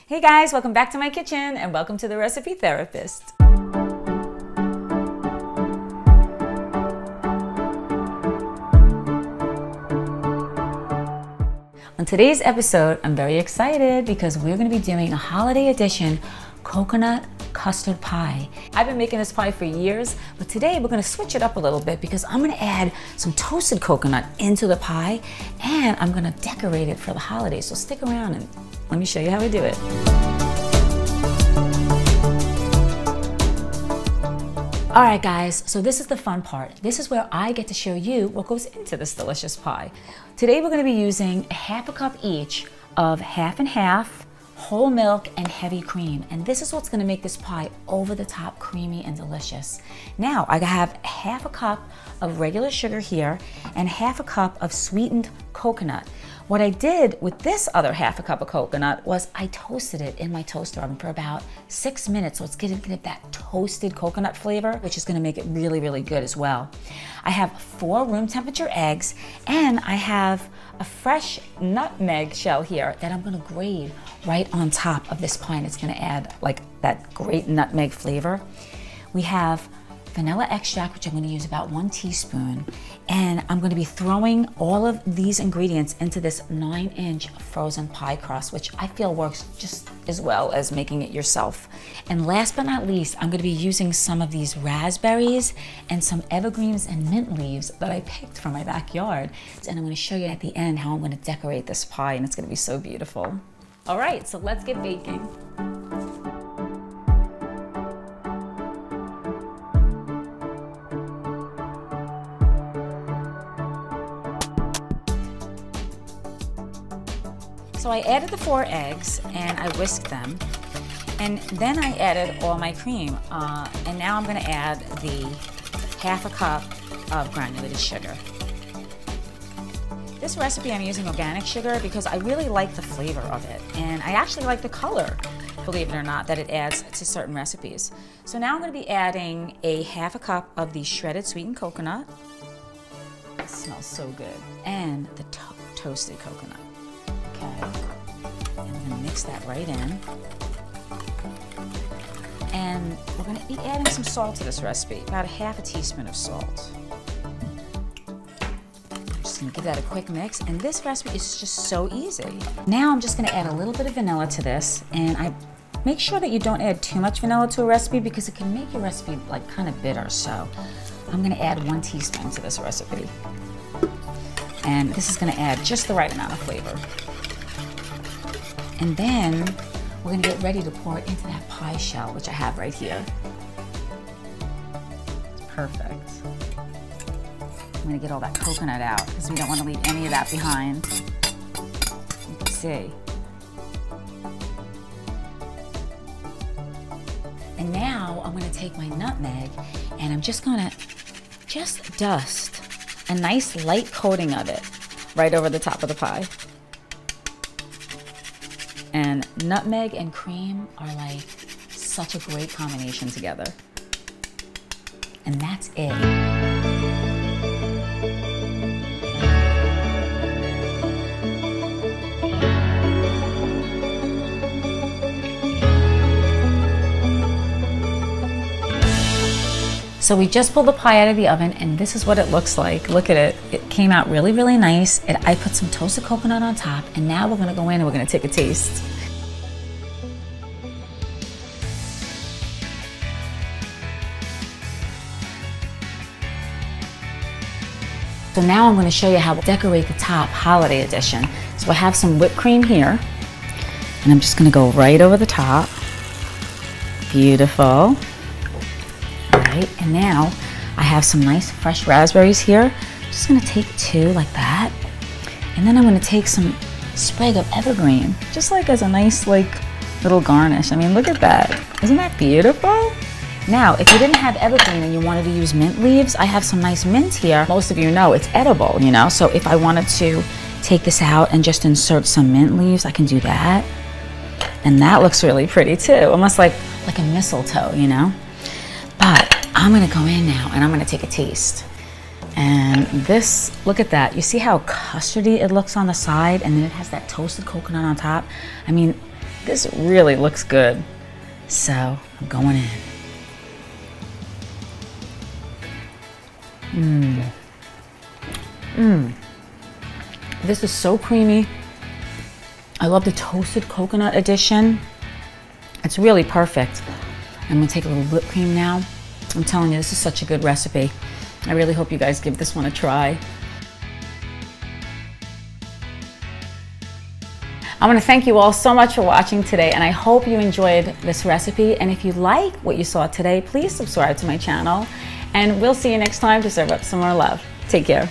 Hey guys, welcome back to my kitchen and welcome to the Recipe Therapist. On today's episode, I'm very excited because we're going to be doing a holiday edition coconut custard pie. I've been making this pie for years, but today we're going to switch it up a little bit because I'm going to add some toasted coconut into the pie and I'm going to decorate it for the holidays. So stick around and let me show you how we do it. All right guys, so this is the fun part. This is where I get to show you what goes into this delicious pie. Today we're going to be using a half a cup each of half and half whole milk and heavy cream, and this is what's going to make this pie over the top creamy and delicious. Now I have half a cup of regular sugar here and half a cup of sweetened coconut. What I did with this other half a cup of coconut was I toasted it in my toaster oven for about 6 minutes, so it's going to get that toasted coconut flavor, which is going to make it really, really good as well. I have 4 room temperature eggs and I have a fresh nutmeg shell here that I'm going to grate right on top of this pie, and it's going to add like that great nutmeg flavor. We have vanilla extract, which I'm going to use about 1 teaspoon, and I'm going to be throwing all of these ingredients into this 9-inch frozen pie crust, which I feel works just as well as making it yourself. And last but not least, I'm going to be using some of these raspberries and some evergreens and mint leaves that I picked from my backyard. And I'm going to show you at the end how I'm going to decorate this pie, and it's going to be so beautiful. All right, so let's get baking. So I added the 4 eggs and I whisked them, and then I added all my cream, and now I'm going to add the half a cup of granulated sugar. This recipe I'm using organic sugar because I really like the flavor of it, and I actually like the color, believe it or not, that it adds to certain recipes. So now I'm going to be adding a half a cup of the shredded sweetened coconut. It smells so good. And the toasted coconut. Okay, and I'm going to mix that right in. And we're going to be adding some salt to this recipe, about a half a teaspoon of salt. I'm just going to give that a quick mix, and this recipe is just so easy. Now I'm just going to add a little bit of vanilla to this, and I make sure that you don't add too much vanilla to a recipe because it can make your recipe like kind of bitter. So I'm going to add 1 teaspoon to this recipe, and this is going to add just the right amount of flavor. And then we're going to get ready to pour it into that pie shell, which I have right here. It's perfect. I'm going to get all that coconut out because we don't want to leave any of that behind. You can see. And now I'm going to take my nutmeg and I'm just going to dust a nice light coating of it right over the top of the pie. And nutmeg and cream are like such a great combination together. And that's it. So we just pulled the pie out of the oven, and this is what it looks like. Look at it. It came out really, really nice. I put some toasted coconut on top, and now we're going to go in and we're going to take a taste. So now I'm going to show you how to decorate the top holiday edition. So I have some whipped cream here, and I'm just going to go right over the top. Beautiful. Right, and now I have some nice fresh raspberries here. I'm just going to take 2 like that, and then I'm going to take some sprig of evergreen, just like as a nice like little garnish. I mean, look at that. Isn't that beautiful? Now, if you didn't have evergreen and you wanted to use mint leaves, I have some nice mint here. Most of you know it's edible, you know, so if I wanted to take this out and just insert some mint leaves, I can do that. And that looks really pretty too, almost like a mistletoe, you know. But I'm going to go in now and I'm going to take a taste. And this, look at that. You see how custardy it looks on the side, and then it has that toasted coconut on top? I mean, This really looks good. So I'm going in. This is so creamy. I love the toasted coconut addition. It's really perfect. I'm gonna take a little whipped cream now. I'm telling you, this is such a good recipe. I really hope you guys give this one a try. I want to thank you all so much for watching today, and I hope you enjoyed this recipe. And if you like what you saw today, please subscribe to my channel, and we'll see you next time to serve up some more love. Take care.